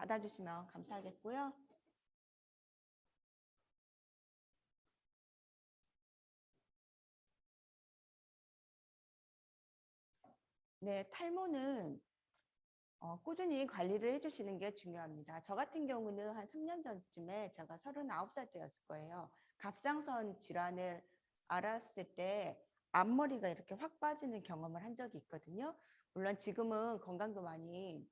받아주시면 감사하겠고요. 네, 탈모는 꾸준히 관리를 해주시는 게 중요합니다. 저 같은 경우는 한 3년 전쯤에 제가 39살 때였을 거예요. 갑상선 질환을 알았을 때 앞머리가 이렇게 확 빠지는 경험을 한 적이 있거든요. 물론 지금은 건강도 많이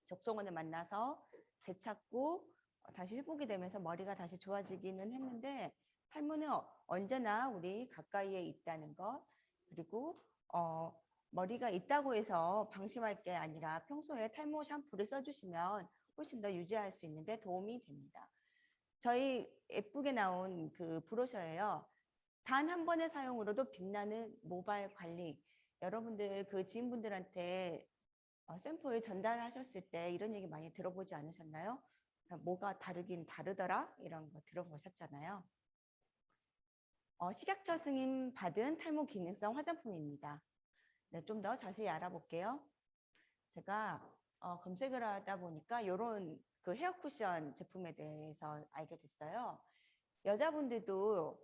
적성원을 만나서 되찾고 다시 회복이 되면서 머리가 다시 좋아지기는 했는데 탈모는 언제나 우리 가까이에 있다는 것, 그리고 머리가 있다고 해서 방심할 게 아니라 평소에 탈모 샴푸를 써주시면 훨씬 더 유지할 수 있는데 도움이 됩니다. 저희 예쁘게 나온 그 브로셔예요. 단 한 번의 사용으로도 빛나는 모발 관리. 여러분들 그 지인분들한테 샘플 전달하셨을 때 이런 얘기 많이 들어보지 않으셨나요? 뭐가 다르긴 다르더라 이런 거 들어보셨잖아요. 식약처 승인 받은 탈모 기능성 화장품입니다. 네, 좀 더 자세히 알아볼게요. 제가 검색을 하다 보니까 이런 그 헤어 쿠션 제품에 대해서 알게 됐어요. 여자분들도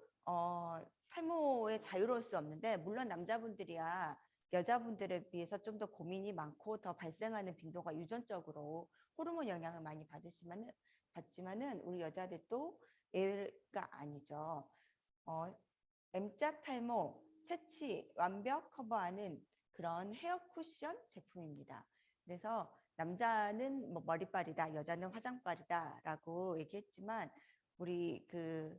탈모에 자유로울 수 없는데 물론 남자분들이야 여자분들에 비해서 좀 더 고민이 많고 더 발생하는 빈도가 유전적으로 호르몬 영향을 많이 받지만은 우리 여자들도 예가 아니죠. M자 탈모, 새치, 완벽 커버하는 그런 헤어 쿠션 제품입니다. 그래서 남자는 뭐 머리빨이다, 여자는 화장빨이다라고 얘기했지만 우리 그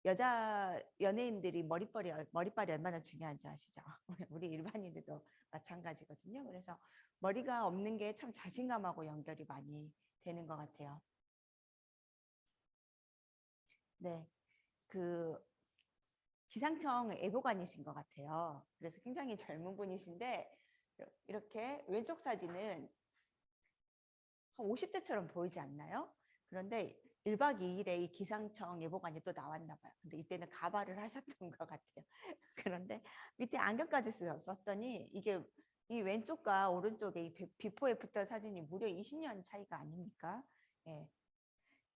여자 연예인들이 머리빨이 얼마나 중요한지 아시죠? 우리 일반인들도 마찬가지거든요. 그래서 머리가 없는 게 참 자신감하고 연결이 많이 되는 것 같아요. 네, 그 기상청 애보관이신 것 같아요. 그래서 굉장히 젊은 분이신데 이렇게 왼쪽 사진은 한 50대처럼 보이지 않나요? 그런데 1박 2일에 이 기상청 예보관이 또 나왔나 봐요. 근데 이때는 가발을 하셨던 것 같아요. 그런데 밑에 안경까지 썼더니 이게 이 왼쪽과 오른쪽에 이 비포 애프터 사진이 무려 20년 차이가 아닙니까? 예.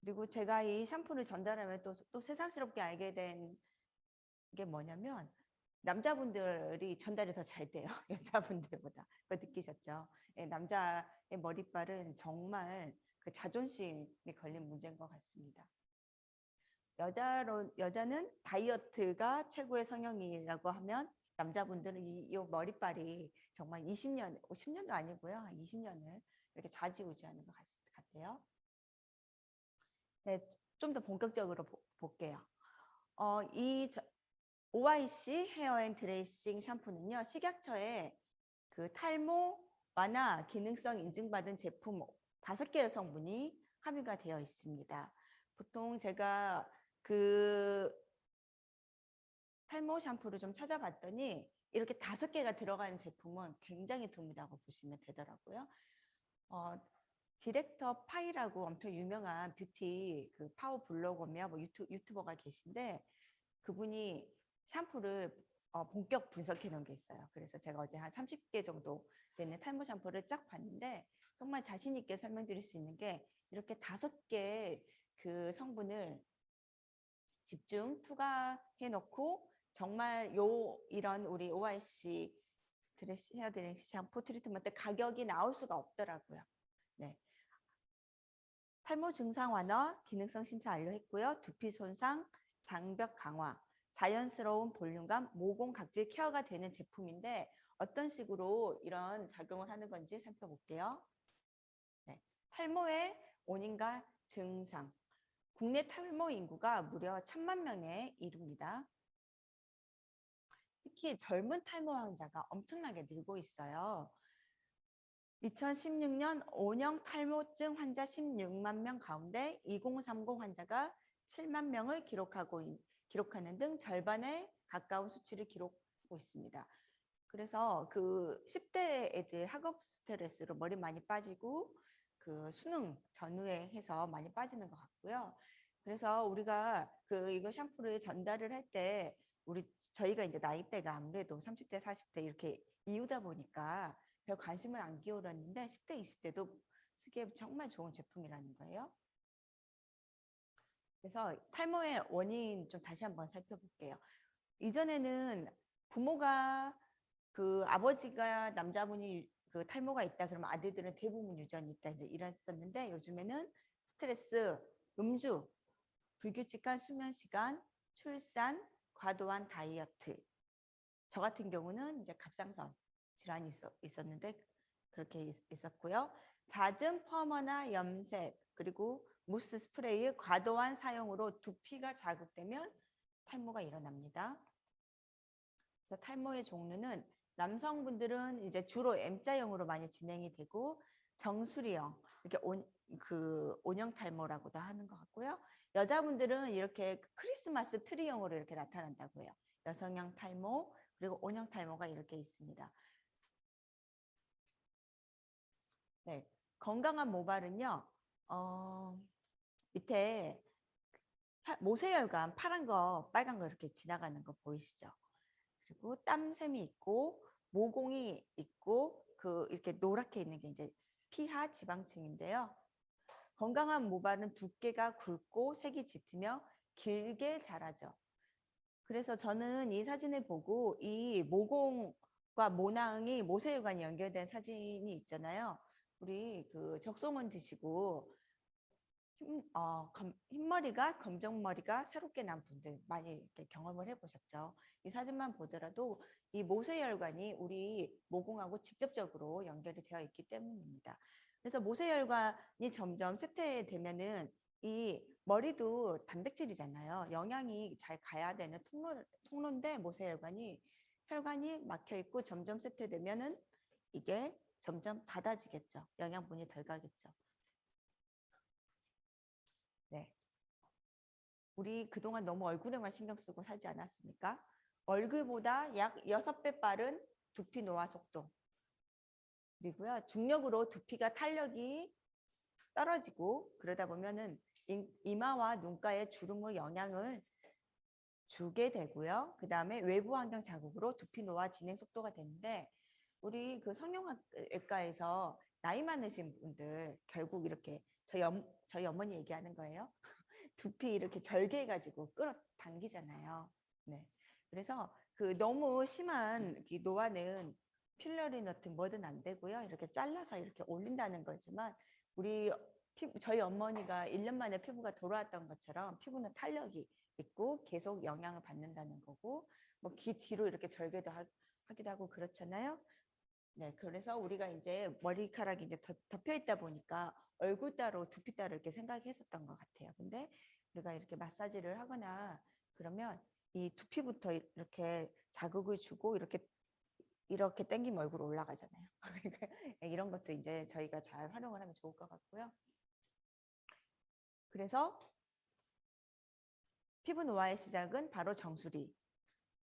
그리고 제가 이 샴푸를 전달하면 또 새삼스럽게 알게 된 게 뭐냐면 남자분들이 전달이 더 잘 돼요. 여자분들보다. 그거 느끼셨죠? 예, 남자의 머리빨은 정말 그 자존심이 걸린 문제인 것 같습니다. 여자는 다이어트가 최고의 성형이라고 하면 남자분들은 이 머리빨이 정말 20년, 10년도 아니고요. 한 20년을 이렇게 좌지우지하는 것 같아요. 네, 좀 더 본격적으로 볼게요. 이 OIC 헤어 앤 드레싱 샴푸는요. 식약처에 그 탈모 완화 기능성 인증받은 제품 5개의 성분이 함유가 되어 있습니다. 보통 제가 그 탈모 샴푸를 좀 찾아봤더니 이렇게 5개가 들어가는 제품은 굉장히 드물다고 보시면 되더라고요. 디렉터 파이라고 엄청 유명한 뷰티 그 파워 블로거며 뭐 유튜버가 계신데 그분이 샴푸를 본격 분석해 놓은 게 있어요. 그래서 제가 어제 한 30개 정도 되는 탈모 샴푸를 쫙 봤는데 정말 자신 있게 설명드릴 수 있는 게 이렇게 5개 그 성분을 집중 투과해 놓고 정말 이런 우리 OIC 헤어 드레싱 샴푸 트리트먼트 가격이 나올 수가 없더라고요. 네. 탈모 증상 완화, 기능성 심사 완료했고요. 두피 손상, 장벽 강화, 자연스러운 볼륨감, 모공 각질 케어가 되는 제품인데 어떤 식으로 이런 작용을 하는 건지 살펴볼게요. 네. 탈모의 원인과 증상. 국내 탈모 인구가 무려 1,000만 명에 이릅니다. 특히 젊은 탈모 환자가 엄청나게 늘고 있어요. 2016년 5년 탈모증 환자 16만 명 가운데 2030 환자가 7만 명을 기록하는 등 절반에 가까운 수치를 기록하고 있습니다. 그래서 그 10대 애들 학업 스트레스로 머리 많이 빠지고 그 수능 전후에 해서 많이 빠지는 것 같고요. 그래서 우리가 이거 샴푸를 전달을 할 때 저희가 이제 나이대가 아무래도 30대, 40대 이렇게 이유다 보니까 별 관심은 안 기울였는데 10대, 20대도 쓰기에 정말 좋은 제품이라는 거예요. 그래서 탈모의 원인 좀 다시 한번 살펴볼게요. 이전에는 부모가 그 아버지가 남자분이 그 탈모가 있다 그러면 아들들은 대부분 유전이 있다 이제 이랬었는데 요즘에는 스트레스, 음주, 불규칙한 수면 시간, 출산, 과도한 다이어트. 저 같은 경우는 이제 갑상선 질환이 있었는데 그렇게 있었고요. 잦은 펌어나 염색 그리고 무스 스프레이의 과도한 사용으로 두피가 자극되면 탈모가 일어납니다. 그래서 탈모의 종류는 남성분들은 이제 주로 M자형으로 많이 진행이 되고 정수리형 이렇게 온형 탈모라고도 하는 것 같고요. 여자분들은 이렇게 크리스마스 트리형으로 이렇게 나타난다고 해요. 여성형 탈모 그리고 온형 탈모가 이렇게 있습니다. 네, 건강한 모발은요. 밑에 모세혈관 파란 거 빨간 거 이렇게 지나가는 거 보이시죠? 그리고 땀샘이 있고 모공이 있고 그 이렇게 노랗게 있는 게 이제 피하 지방층인데요. 건강한 모발은 두께가 굵고 색이 짙으며 길게 자라죠. 그래서 저는 이 사진을 보고 이 모공과 모낭이 모세혈관이 연결된 사진이 있잖아요. 우리 그 적송은 드시고 흰머리가 검정머리가 새롭게 난 분들 많이 이렇게 경험을 해보셨죠. 이 사진만 보더라도 이 모세혈관이 우리 모공하고 직접적으로 연결이 되어 있기 때문입니다. 그래서 모세혈관이 점점 쇠퇴되면은 이 머리도 단백질이잖아요. 영양이 잘 가야 되는 통로인데 모세혈관이 혈관이 막혀 있고 점점 쇠퇴되면은 이게 점점 닫아지겠죠. 영양분이 덜 가겠죠. 네. 우리 그동안 너무 얼굴에만 신경 쓰고 살지 않았습니까? 얼굴보다 약 6배 빠른 두피 노화 속도. 그리고요, 중력으로 두피가 탄력이 떨어지고 그러다 보면은 이마와 눈가에 주름을 영향을 주게 되고요. 그 다음에 외부 환경 자극으로 두피 노화 진행 속도가 되는데 우리 그 성형외과에서 나이 많으신 분들 결국 이렇게 저희 어머니 얘기하는 거예요. 두피 이렇게 절개해가지고 끌어당기잖아요. 네. 그래서 그 너무 심한 노화는 필러리 넣든 뭐든 안 되고요. 이렇게 잘라서 이렇게 올린다는 거지만 우리 저희 어머니가 1년 만에 피부가 돌아왔던 것처럼 피부는 탄력이 있고 계속 영향을 받는다는 거고 뭐 귀 뒤로 이렇게 절개도 하기도 하고 그렇잖아요. 네, 그래서 우리가 이제 머리카락이 이제 덮여 있다 보니까 얼굴 따로 두피 따로 이렇게 생각했었던 것 같아요. 근데 우리가 이렇게 마사지를 하거나 그러면 이 두피부터 이렇게 자극을 주고 이렇게 당기면 얼굴 올라가잖아요. 그러니까 이런 것도 이제 저희가 잘 활용을 하면 좋을 것 같고요. 그래서 피부 노화의 시작은 바로 정수리.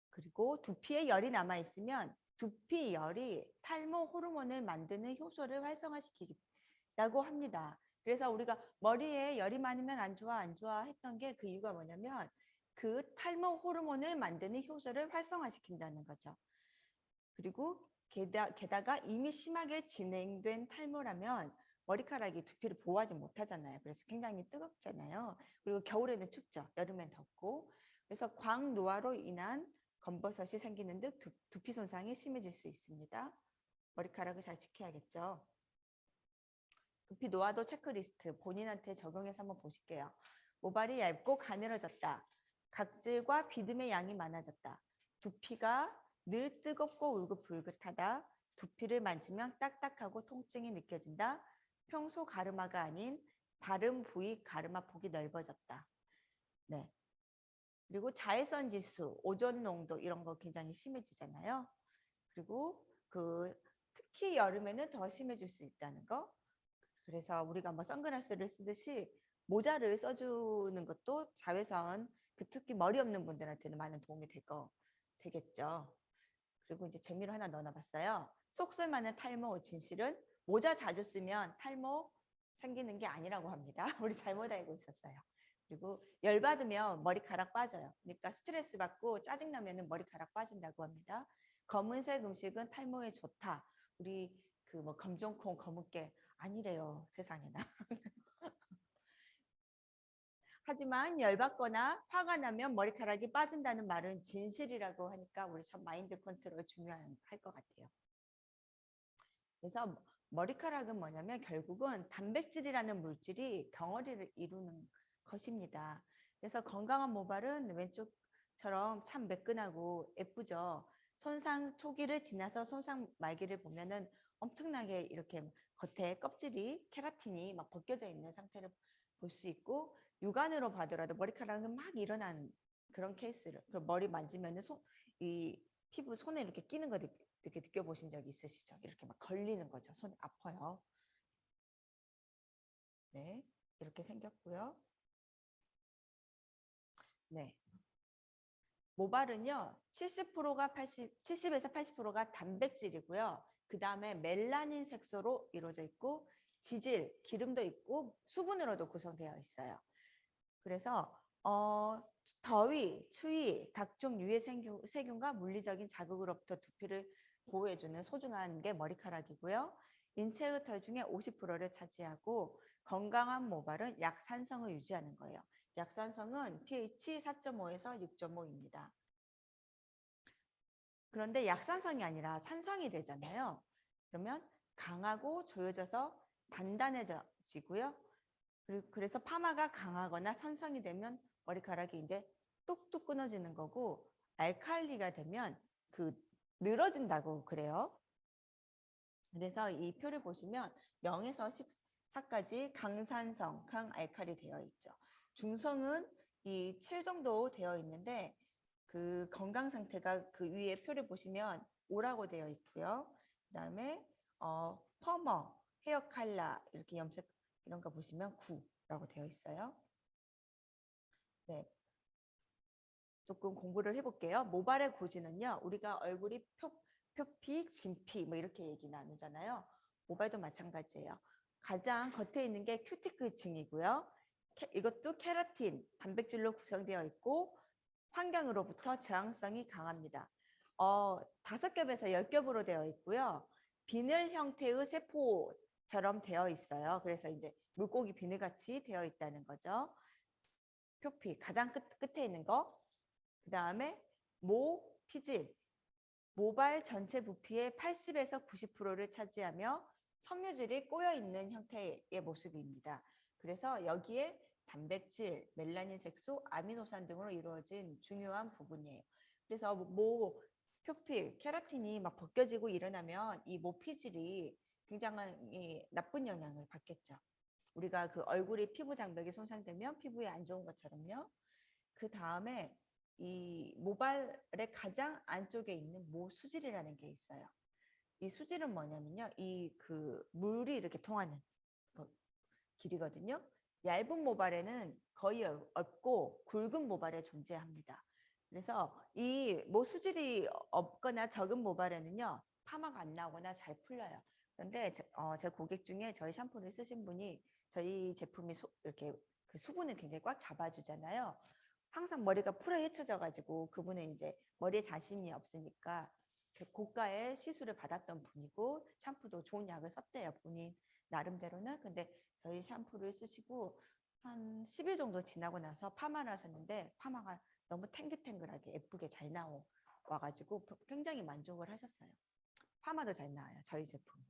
그리고 두피에 열이 남아 있으면 두피 열이 탈모 호르몬을 만드는 효소를 활성화시키다고 합니다. 그래서 우리가 머리에 열이 많으면 안 좋아 안 좋아 했던 게 그 이유가 뭐냐면 그 탈모 호르몬을 만드는 효소를 활성화시킨다는 거죠. 그리고 게다가 이미 심하게 진행된 탈모라면 머리카락이 두피를 보호하지 못하잖아요. 그래서 굉장히 뜨겁잖아요. 그리고 겨울에는 춥죠. 여름엔 덥고. 그래서 광노화로 인한 검버섯이 생기는 등 두피 손상이 심해질 수 있습니다. 머리카락을 잘 지켜야겠죠. 두피 노화도 체크리스트 본인한테 적용해서 한번 보실게요. 모발이 얇고 가늘어졌다. 각질과 비듬의 양이 많아졌다. 두피가 늘 뜨겁고 울긋불긋하다. 두피를 만지면 딱딱하고 통증이 느껴진다. 평소 가르마가 아닌 다른 부위 가르마 폭이 넓어졌다. 네. 그리고 자외선 지수, 오존 농도 이런 거 굉장히 심해지잖아요. 그리고 특히 여름에는 더 심해질 수 있다는 거. 그래서 우리가 뭐 선글라스를 쓰듯이 모자를 써주는 것도 자외선, 특히 머리 없는 분들한테는 많은 도움이 되겠죠. 그리고 이제 재미로 하나 넣어봤어요. 속설 많은 탈모 진실은 모자 자주 쓰면 탈모 생기는 게 아니라고 합니다. 우리 잘못 알고 있었어요. 그리고 열받으면 머리카락 빠져요. 그러니까 스트레스 받고 짜증나면 머리카락 빠진다고 합니다. 검은색 음식은 탈모에 좋다. 우리 그 뭐 검정콩, 검은깨 아니래요, 세상에나. 하지만 열받거나 화가 나면 머리카락이 빠진다는 말은 진실이라고 하니까 우리 참 마인드 컨트롤 중요할 것 같아요. 그래서 머리카락은 뭐냐면 결국은 단백질이라는 물질이 덩어리를 이루는 것입니다. 그래서 건강한 모발은 왼쪽처럼 참 매끈하고 예쁘죠. 손상 초기를 지나서 손상 말기를 보면은 엄청나게 이렇게 겉에 껍질이 케라틴이 막 벗겨져 있는 상태를 볼 수 있고, 육안으로 봐더라도 머리카락은 막 일어나는 그런 케이스를, 머리 만지면은 이 피부 손에 이렇게 끼는 거 이렇게 느껴보신 적 있으시죠? 이렇게 막 걸리는 거죠. 손이 아파요. 네, 이렇게 생겼고요. 네, 모발은요, 70%가 70에서 80%가 단백질이고요. 그 다음에 멜라닌 색소로 이루어져 있고, 지질, 기름도 있고, 수분으로도 구성되어 있어요. 그래서 더위, 추위, 각종 유해 세균과 물리적인 자극으로부터 두피를 보호해주는 소중한 게 머리카락이고요. 인체의 털 중에 50%를 차지하고, 건강한 모발은 약산성을 유지하는 거예요. 약산성은 pH 4.5에서 6.5입니다. 그런데 약산성이 아니라 산성이 되잖아요. 그러면 강하고 조여져서 단단해지고요. 그래서 파마가 강하거나 산성이 되면 머리카락이 이제 뚝뚝 끊어지는 거고, 알칼리가 되면 늘어진다고 그래요. 그래서 이 표를 보시면 0에서 14까지 강산성, 강알칼리 되어 있죠. 중성은 이 7 정도 되어 있는데 그 건강 상태가 그 위에 표를 보시면 5라고 되어 있고요. 그다음에 퍼머, 헤어 칼라 이렇게 염색 이런 거 보시면 9라고 되어 있어요. 네. 조금 공부를 해볼게요. 모발의 고지는요, 우리가 얼굴이 표피, 진피 뭐 이렇게 얘기 나누잖아요. 모발도 마찬가지예요. 가장 겉에 있는 게 큐티클층이고요. 이것도 케라틴, 단백질로 구성되어 있고 환경으로부터 저항성이 강합니다. 5겹에서 10겹으로 되어 있고요. 비늘 형태의 세포처럼 되어 있어요. 그래서 이제 물고기 비늘같이 되어 있다는 거죠. 표피, 가장 끝에 있는 거. 그 다음에 피질, 모발 전체 부피의 80에서 90%를 차지하며 섬유질이 꼬여있는 형태의 모습입니다. 그래서 여기에 단백질, 멜라닌 색소, 아미노산 등으로 이루어진 중요한 부분이에요. 그래서 표피, 케라틴이 막 벗겨지고 일어나면 이 모피질이 굉장히 나쁜 영향을 받겠죠. 우리가 그 얼굴이 피부 장벽이 손상되면 피부에 안 좋은 것처럼요. 그 다음에 이 모발의 가장 안쪽에 있는 모수질이라는 게 있어요. 이 수질은 뭐냐면요, 이 물이 이렇게 통하는 길이거든요. 얇은 모발에는 거의 없고 굵은 모발에 존재합니다. 그래서 이 모수질이 없거나 적은 모발에는요, 파마가 안 나오거나 잘 풀려요. 그런데 제 고객 중에 저희 샴푸를 쓰신 분이 저희 제품이 이렇게 그 수분을 굉장히 꽉 잡아주잖아요. 항상 머리가 풀어 헤쳐져 가지고 그분은 이제 머리에 자신이 없으니까 고가의 시술을 받았던 분이고 샴푸도 좋은 약을 썼대요, 본인 나름대로는. 근데 저희 샴푸를 쓰시고 한 10일 정도 지나고 나서 파마를 하셨는데 파마가 너무 탱글탱글하게 예쁘게 잘 나와가지고 굉장히 만족을 하셨어요. 파마도 잘 나와요, 저희 제품.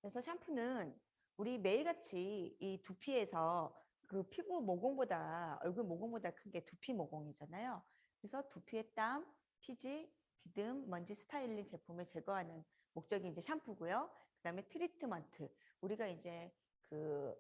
그래서 샴푸는 우리 매일같이 이 두피에서 그 피부 모공보다, 얼굴 모공보다 큰 게 두피 모공이잖아요. 그래서 두피의 땀, 피지, 비듬, 먼지 스타일링 제품을 제거하는 목적이 이제 샴푸고요. 그다음에 트리트먼트. 우리가 이제 그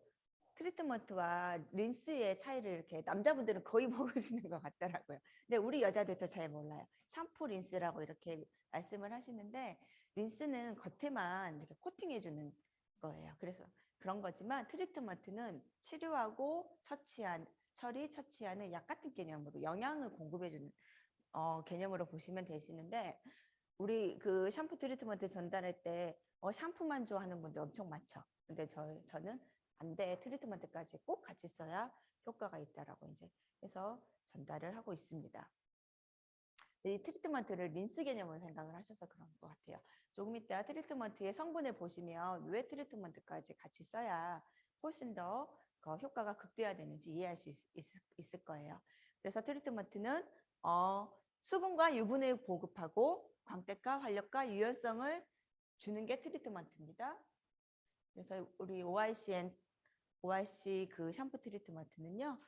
트리트먼트와 린스의 차이를 이렇게 남자분들은 거의 모르시는 것 같더라고요. 근데 우리 여자들도 잘 몰라요. 샴푸, 린스라고 이렇게 말씀을 하시는데 린스는 겉에만 이렇게 코팅해주는 거예요. 그래서 그런 거지만 트리트먼트는 치료하고 처치하는 약 같은 개념으로 영양을 공급해주는 개념으로 보시면 되시는데, 우리 그 샴푸 트리트먼트 전달할 때 샴푸만 좋아하는 분들 엄청 많죠. 근데 저는 안 돼, 트리트먼트까지 꼭 같이 써야 효과가 있다라고 이제 해서 전달을 하고 있습니다. 이 트리트먼트를 린스 개념으로 생각을 하셔서 그런 것 같아요. 조금 이따 트리트먼트의 성분을 보시면 왜 트리트먼트까지 같이 써야 훨씬 더 효과가 극대화되는지 이해할 수 있을 거예요. 그래서 트리트먼트는 수분과 유분을 보급하고 광택과 활력과 유연성을 주는 게 트리트먼트입니다. 그래서 우리 ORC 그 샴푸 트리트먼트는요,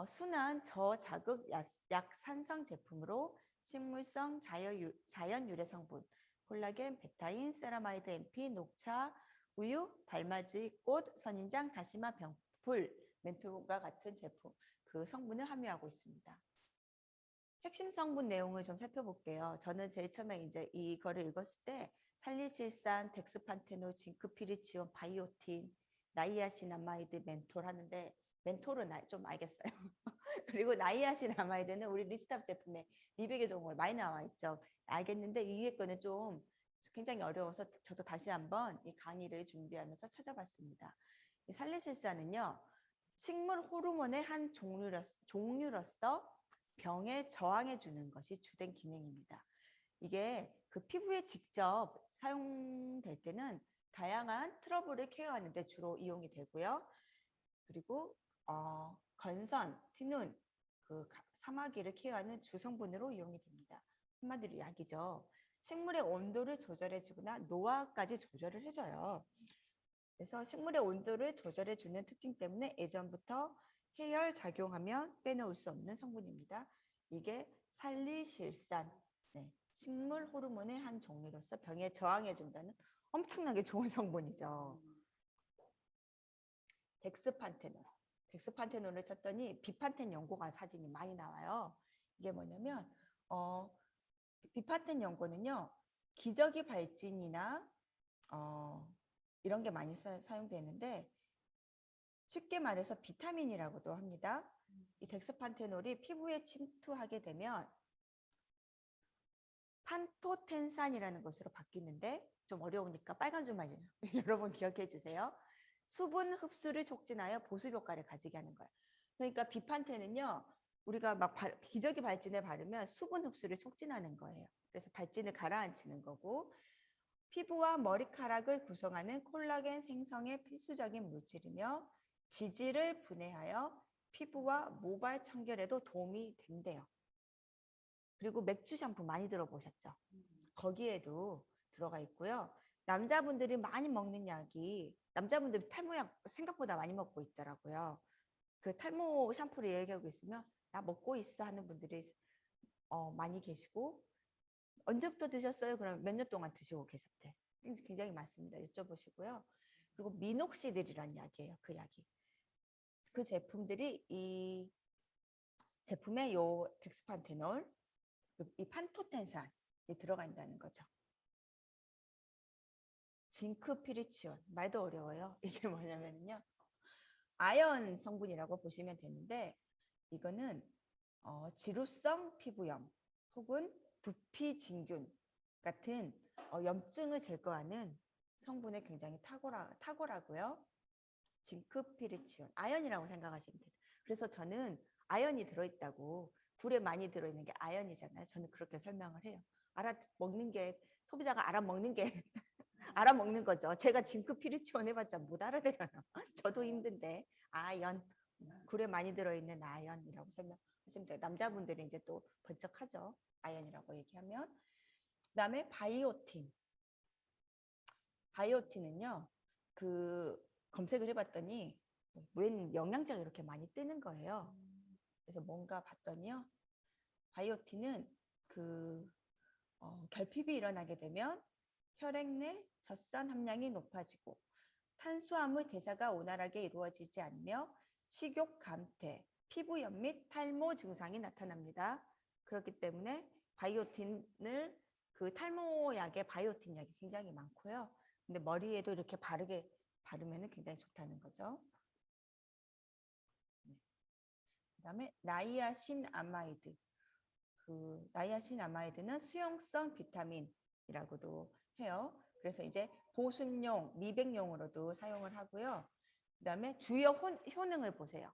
순한 저자극 약산성 제품으로 식물성 자연 유래 성분, 콜라겐, 베타인, 세라마이드, MP, 녹차, 우유, 달맞이, 꽃, 선인장, 다시마, 병풀, 멘톨과 같은 제품, 그 성분을 함유하고 있습니다. 핵심 성분 내용을 좀 살펴볼게요. 저는 제일 처음에 이제 이거를 읽었을 때 살리실산, 덱스판테놀, 징크피리치온, 바이오틴, 나이아신아마이드, 멘톨 하는데 멘톨은 좀 알겠어요. 그리고 나이아신아마이드는 우리 리스탑 제품에 미백의 종을 많이 나와 있죠. 알겠는데 이 위에 거는 좀 굉장히 어려워서 저도 다시 한번 이 강의를 준비하면서 찾아봤습니다. 이 살리실산은요, 식물 호르몬의 한 종류로서 병에 저항해 주는 것이 주된 기능입니다. 이게 그 피부에 직접 사용될 때는 다양한 트러블을 케어하는 데 주로 이용이 되고요. 그리고 건선, 티눈, 그 사마귀를 케어하는 주성분으로 이용이 됩니다. 한마디로 약이죠. 식물의 온도를 조절해주거나 노화까지 조절을 해줘요. 그래서 식물의 온도를 조절해주는 특징 때문에 예전부터 해열 작용하면 빼놓을 수 없는 성분입니다. 이게 살리실산, 네, 식물 호르몬의 한 종류로서 병에 저항해준다는 엄청나게 좋은 성분이죠. 덱스판테놀. 덱스판테놀을 쳤더니 비판텐 연고가 사진이 많이 나와요. 이게 뭐냐면 비판텐 연고는요, 기저귀 발진이나 이런 게 많이 사용되는데 쉽게 말해서 비타민이라고도 합니다. 이 덱스판테놀이 피부에 침투하게 되면 판토텐산이라는 것으로 바뀌는데 좀 어려우니까 빨간 줄만 여러분 기억해 주세요. 수분 흡수를 촉진하여 보습 효과를 가지게 하는 거예요. 그러니까 비판테는요, 우리가 막 기저귀 발진에 바르면 수분 흡수를 촉진하는 거예요. 그래서 발진을 가라앉히는 거고, 피부와 머리카락을 구성하는 콜라겐 생성에 필수적인 물질이며 지질을 분해하여 피부와 모발 청결에도 도움이 된대요. 그리고 맥주 샴푸 많이 들어보셨죠? 거기에도 들어가 있고요. 남자분들이 많이 먹는 약이, 남자분들이 탈모약 생각보다 많이 먹고 있더라고요. 그 탈모 샴푸를 얘기하고 있으면 나 먹고 있어 하는 분들이 많이 계시고, 언제부터 드셨어요? 그럼 몇 년 동안 드시고 계셨대. 굉장히 많습니다. 여쭤보시고요. 그리고 미녹시딜이라는 약이에요. 그 약이. 그 제품들이 이 제품에 요 덱스판테놀, 이 판토텐산이 들어가 있다는 거죠. 징크피리치온, 말도 어려워요. 이게 뭐냐면요, 아연 성분이라고 보시면 되는데, 이거는 지루성 피부염 혹은 두피진균 같은 염증을 제거하는 성분에 굉장히 탁월하고요. 징크피리치온, 아연이라고 생각하시면 돼요. 그래서 저는 아연이 들어있다고, 굴에 많이 들어있는 게 아연이잖아요. 저는 그렇게 설명을 해요. 알아먹는 게, 소비자가 알아먹는 게 알아먹는 거죠. 제가 징크피리치온 해봤자 못 알아들어요. 저도 힘든데 아연, 굴에 많이 들어있는 아연이라고 설명하시면 돼요. 남자분들이 이제 또 번쩍하죠. 아연이라고 얘기하면. 그다음에 바이오틴. 바이오틴은요, 그 검색을 해봤더니 웬 영양제가 이렇게 많이 뜨는 거예요. 그래서 뭔가 봤더니요, 바이오틴은 그 결핍이 일어나게 되면 혈액 내 젖산 함량이 높아지고 탄수화물 대사가 원활하게 이루어지지 않으며 식욕 감퇴, 피부염 및 탈모 증상이 나타납니다. 그렇기 때문에 바이오틴을 그 탈모약에 바이오틴 약이 굉장히 많고요. 근데 머리에도 이렇게 바르면 굉장히 좋다는 거죠. 그다음에 나이아신아마이드. 그 나이아신아마이드는 수용성 비타민이라고도 해요. 그래서 이제 보습용, 미백용으로도 사용을 하고요. 그다음에 주요 효능을 보세요.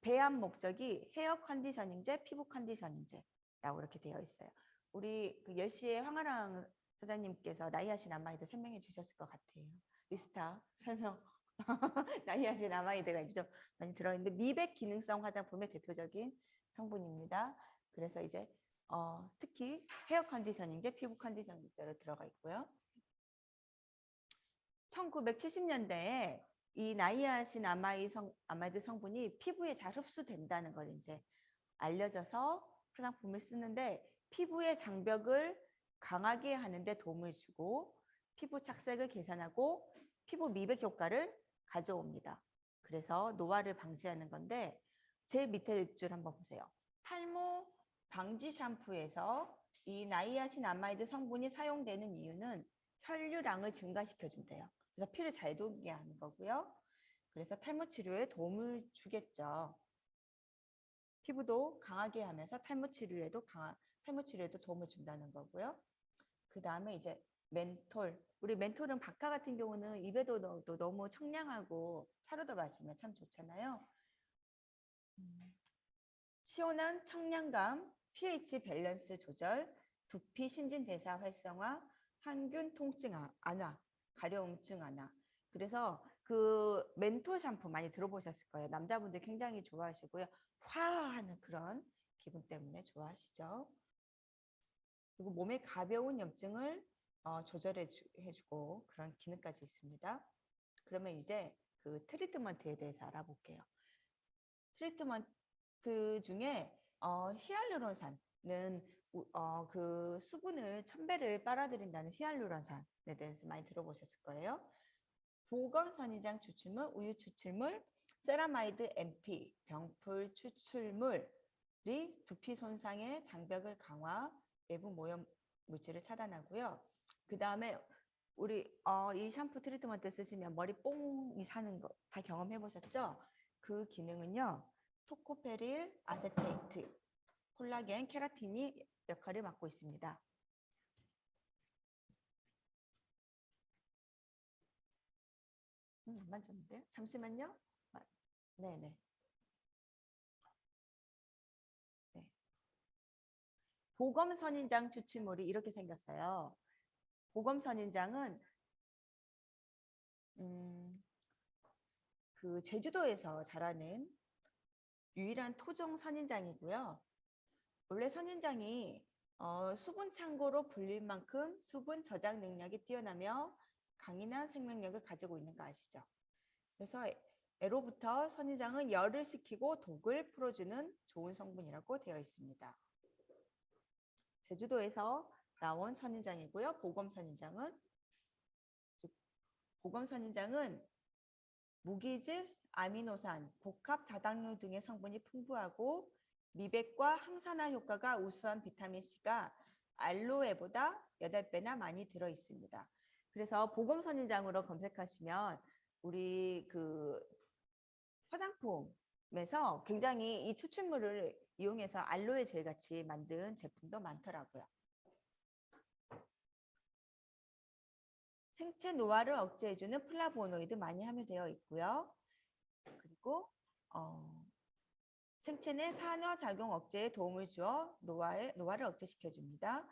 배합 목적이 헤어 컨디셔닝제, 피부 컨디셔닝제라고 이렇게 되어 있어요. 우리 그 10시에 황아랑 사장님께서 나이아신 아마이드 설명해 주셨을 것 같아요. 리스타 설명. 나이아신 아마이드가 이제 좀 많이 들어있는데 미백 기능성 화장품의 대표적인 성분입니다. 그래서 이제 특히 헤어 컨디셔닝제, 피부 컨디셔닝제로 들어가 있고요. 1970년대에 이 나이아신 아마이드 성분이 피부에 잘 흡수된다는 걸 이제 알려져서 화장품을 쓰는데 피부의 장벽을 강하게 하는데 도움을 주고 피부 착색을 개선하고 피부 미백 효과를 가져옵니다. 그래서 노화를 방지하는 건데 제일 밑에 줄 한번 보세요. 탈모 방지 샴푸에서 이 나이아신 아마이드 성분이 사용되는 이유는 혈류량을 증가시켜 준대요. 그래서 피를 잘 돌게 하는 거고요. 그래서 탈모 치료에 도움을 주겠죠. 피부도 강하게 하면서 탈모 치료에도 도움을 준다는 거고요. 그 다음에 이제 멘톨. 우리 멘톨은 바카 같은 경우는 입에도 넣어도 너무 청량하고 차로도 마시면 참 좋잖아요. 시원한 청량감, pH 밸런스 조절, 두피 신진대사 활성화, 항균 통증 완화, 가려움증 완화. 그래서 그 멘톨 샴푸 많이 들어보셨을 거예요. 남자분들 굉장히 좋아하시고요. 화하는 그런 기분 때문에 좋아하시죠. 그리고 몸의 가벼운 염증을 조절해 주고 그런 기능까지 있습니다. 그러면 이제 그 트리트먼트에 대해서 알아볼게요. 트리트먼트 중에 히알루론산은 그 수분을 1000배를 빨아들인다는 히알루론산에 대해서 많이 들어보셨을 거예요. 보건선인장 추출물, 우유 추출물, 세라마이드 MP, 병풀 추출물이 두피 손상의 장벽을 강화, 외부 모형 물질을 차단하고요. 그 다음에 우리 이 샴푸 트리트먼트 쓰시면 머리 뽕이 사는 거 다 경험해 보셨죠? 그 기능은요. 토코페릴 아세테이트, 콜라겐, 케라틴이 역할을 맡고 있습니다. 안 만졌는데요? 잠시만요. 네네. 네. 보검선인장 추출물이 이렇게 생겼어요. 보검선인장은 그 제주도에서 자라는 유일한 토종 선인장이고요. 원래 선인장이 수분 창고로 불릴 만큼 수분 저장 능력이 뛰어나며 강인한 생명력을 가지고 있는 거 아시죠? 그래서 애로부터 선인장은 열을 식히고 독을 풀어주는 좋은 성분이라고 되어 있습니다. 제주도에서 나온 선인장이고요. 보검선인장은 무기질, 아미노산, 복합 다당류 등의 성분이 풍부하고 미백과 항산화 효과가 우수한 비타민C가 알로에보다 8배나 많이 들어 있습니다. 그래서 보검선인장으로 검색하시면 우리 그 화장품에서 굉장히 이 추출물을 이용해서 알로에 젤 같이 만든 제품도 많더라고요. 생체 노화를 억제해주는 플라보노이드 많이 함유되어 있고요. 그리고 생체 내 산화작용 억제에 도움을 주어 노화를 억제시켜줍니다.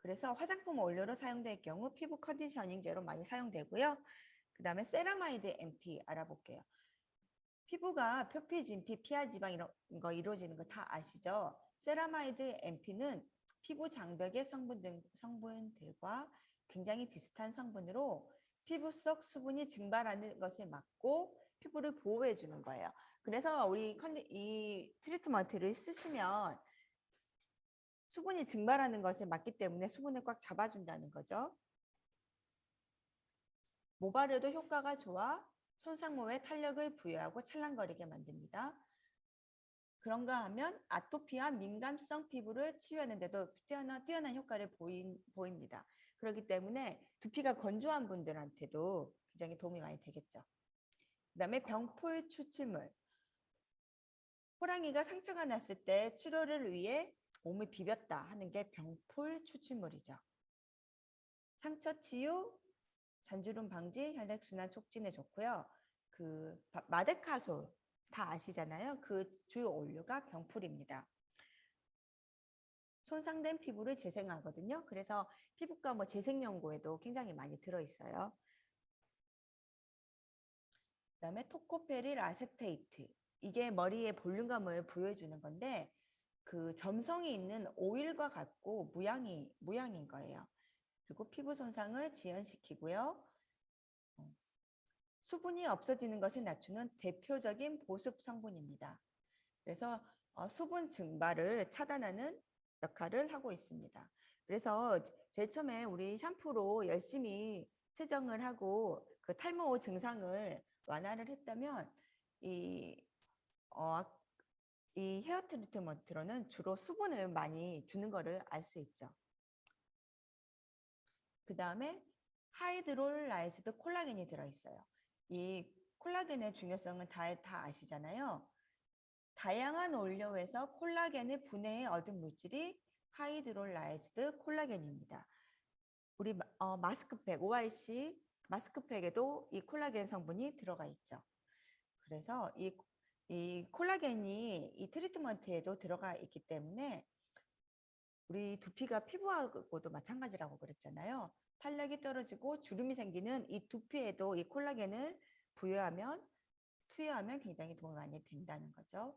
그래서 화장품 원료로 사용될 경우 피부 컨디셔닝제로 많이 사용되고요. 그 다음에 세라마이드 MP 알아볼게요. 피부가 표피, 진피, 피하 지방 이런 거 이루어지는 거 다 아시죠? 세라마이드 MP는 피부 장벽의 성분들과 굉장히 비슷한 성분으로 피부 속 수분이 증발하는 것을 막고 피부를 보호해 주는 거예요. 그래서 우리 이 트리트먼트를 쓰시면 수분이 증발하는 것을 막기 때문에 수분을 꽉 잡아준다는 거죠. 모발에도 효과가 좋아 손상모에 탄력을 부여하고 찰랑거리게 만듭니다. 그런가 하면 아토피와 민감성 피부를 치유하는 데도 뛰어난 효과를 보입니다. 그렇기 때문에 두피가 건조한 분들한테도 굉장히 도움이 많이 되겠죠. 그 다음에 병풀 추출물. 호랑이가 상처가 났을 때 치료를 위해 몸을 비볐다 하는 게 병풀 추출물이죠. 상처 치유, 잔주름 방지, 혈액순환 촉진에 좋고요. 그 마데카솔 다 아시잖아요. 그 주요 원료가 병풀입니다. 손상된 피부를 재생하거든요. 그래서 피부과 뭐 재생 연고에도 굉장히 많이 들어있어요. 그다음에 토코페릴 아세테이트. 이게 머리에 볼륨감을 부여해주는 건데 그 점성이 있는 오일과 같고 무향인 거예요. 그리고 피부 손상을 지연시키고요. 수분이 없어지는 것을 낮추는 대표적인 보습 성분입니다. 그래서 수분 증발을 차단하는 역할을 하고 있습니다. 그래서 제일 처음에 우리 샴푸로 열심히 세정을 하고 그 탈모 증상을 완화를 했다면 이, 어, 이 헤어 트리트먼트로는 주로 수분을 많이 주는 것을 알 수 있죠. 그 다음에 하이드롤라이즈드 콜라겐이 들어있어요. 이 콜라겐의 중요성은 다 아시잖아요. 다양한 원료에서 콜라겐을 분해해 얻은 물질이 하이드롤라이즈드 콜라겐입니다. 우리 마스크팩, OIC 마스크팩에도 이 콜라겐 성분이 들어가 있죠. 그래서 이 콜라겐이 이 트리트먼트에도 들어가 있기 때문에 우리 두피가 피부하고도 마찬가지라고 그랬잖아요. 탄력이 떨어지고 주름이 생기는 이 두피에도 이 콜라겐을 투여하면 굉장히 도움이 많이 된다는 거죠.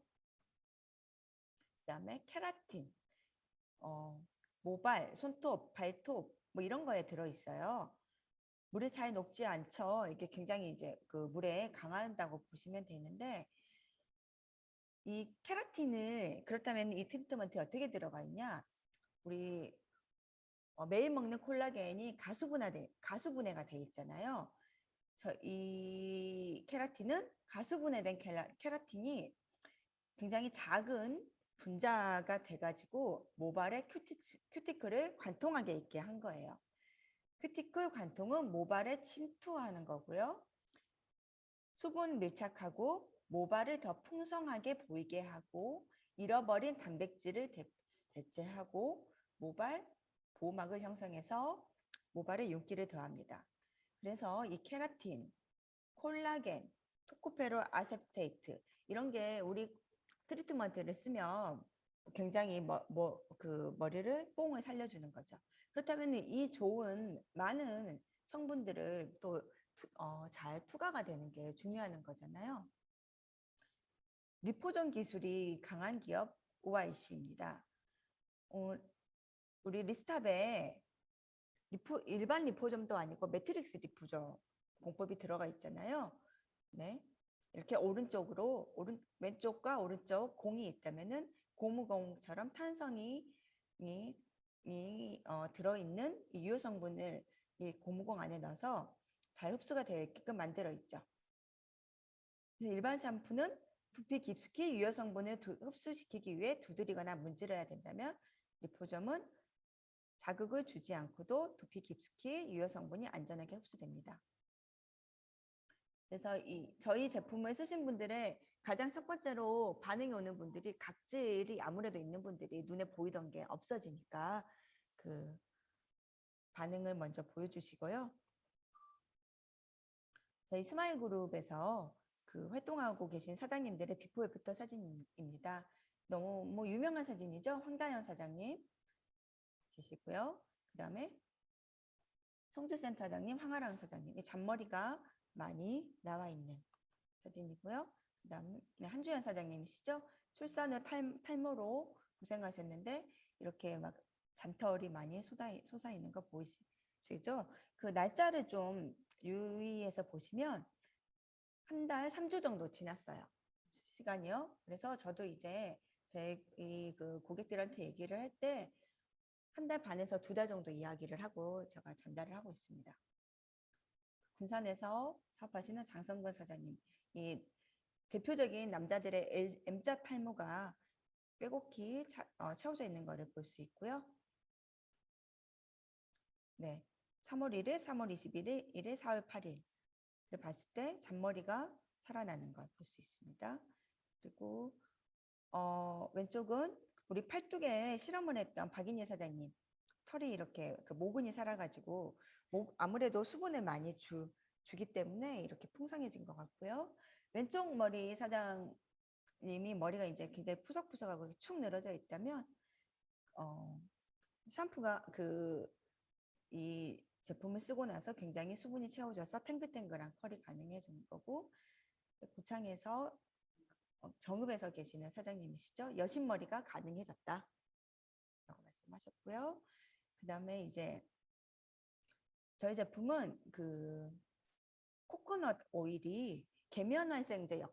그다음에 케라틴, 모발, 손톱, 발톱 뭐 이런 거에 들어 있어요. 물에 잘 녹지 않죠. 이게 굉장히 이제 그 물에 강한다고 보시면 되는데 이 케라틴을 그렇다면 이 트리트먼트에 어떻게 들어가 있냐? 우리 매일 먹는 콜라겐이 가수분해가 돼 있잖아요. 이 케라틴은 가수분해된 케라틴이 굉장히 작은 분자가 돼가지고 모발의 큐티클을 관통하게 있게 한 거예요. 큐티클 관통은 모발에 침투하는 거고요. 수분 밀착하고 모발을 더 풍성하게 보이게 하고 잃어버린 단백질을 대체하고 모발 보호막을 형성해서 모발에 윤기를 더합니다. 그래서 이 케라틴, 콜라겐, 토코페롤 아세테이트 이런 게 우리 트리트먼트를 쓰면 굉장히 그 머리를 뽕을 살려주는 거죠. 그렇다면 이 좋은 많은 성분들을 또 잘 투과가 되는 게 중요한 거잖아요. 리포존 기술이 강한 기업 OIC입니다. 우리 리스탑에 일반 리포점도 아니고 매트릭스 리포점 공법이 들어가 있잖아요. 네. 이렇게 왼쪽과 오른쪽 공이 있다면은 고무공처럼 탄성이 들어있는 이 유효 성분을 이 고무공 안에 넣어서 잘 흡수가 되게끔 만들어 있죠. 일반 샴푸는 두피 깊숙이 유효 성분을 흡수시키기 위해 두드리거나 문질러야 된다면 리포점은 자극을 주지 않고도 두피 깊숙이 유효 성분이 안전하게 흡수됩니다. 그래서 저희 제품을 쓰신 분들의 가장 첫 번째로 반응이 오는 분들이 각질이 아무래도 있는 분들이 눈에 보이던 게 없어지니까 그 반응을 먼저 보여주시고요. 저희 스마일 그룹에서 그 활동하고 계신 사장님들의 비포 애프터 사진입니다. 너무 유명한 사진이죠. 황다현 사장님 계시고요. 그 다음에 성주센터장님, 황아랑 사장님, 이 잔머리가 많이 나와 있는 사진이고요. 그 다음에 한주연 사장님이시죠. 출산 후 탈모로 고생하셨는데 이렇게 막 잔털이 많이 솟아 있는 거 보이시죠? 그 날짜를 좀 유의해서 보시면 한 달 3주 정도 지났어요. 시간이요. 그래서 저도 이제 그 고객들한테 얘기를 할 때 한 달 반에서 2달 정도 이야기를 하고 제가 전달을 하고 있습니다. 군산에서 사업하시는 장성근 사장님, 이 대표적인 남자들의 M자 탈모가 빼곡히 채워져 있는 것을 볼 수 있고요. 네, 3월 1일, 3월 21일, 4월 8일을 봤을 때 잔머리가 살아나는 걸 볼 수 있습니다. 그리고 왼쪽은 우리 팔뚝에 실험을 했던 박인희 사장님, 털이 이렇게 그 모근이 살아가지고 아무래도 수분을 많이 주기 때문에 이렇게 풍성해진 것 같고요. 왼쪽 머리 사장님이 머리가 이제 굉장히 푸석푸석하고 축 늘어져 있다면 샴푸가 이 제품을 쓰고 나서 굉장히 수분이 채워져서 탱글탱글한 컬이 가능해지는 거고, 고창에서 정읍에서 계시는 사장님이시죠. 여신머리가 가능해졌다 라고 말씀하셨고요. 그 다음에 이제 저희 제품은 코코넛 오일이 계면활성제를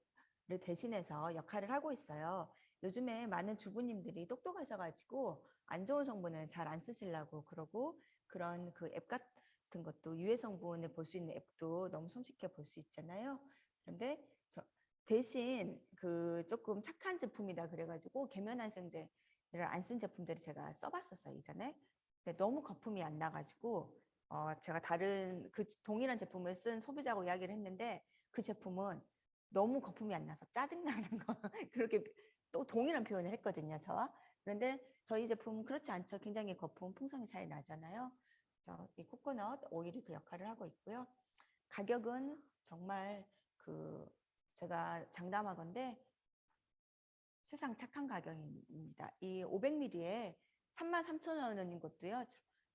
대신해서 역할을 하고 있어요. 요즘에 많은 주부님들이 똑똑하셔가지고 안 좋은 성분은 잘 안 쓰시려고 그러고, 그런 앱 같은 것도 유해 성분을 볼 수 있는 앱도 너무 손쉽게 볼 수 있잖아요. 그런데 대신 조금 착한 제품이다 그래가지고 계면활성제를 안 쓴 제품들을 제가 써봤었어요, 이전에. 근데 너무 거품이 안 나가지고 제가 다른 동일한 제품을 쓴 소비자하고 이야기를 했는데, 그 제품은 너무 거품이 안 나서 짜증나는 거 그렇게 또 동일한 표현을 했거든요, 저와. 그런데 저희 제품은 그렇지 않죠. 굉장히 거품 풍성이 잘 나잖아요. 이 코코넛 오일이 그 역할을 하고 있고요. 가격은 정말 제가 장담하건대 세상 착한 가격입니다. 이 500ml에 33,000원인 것도요,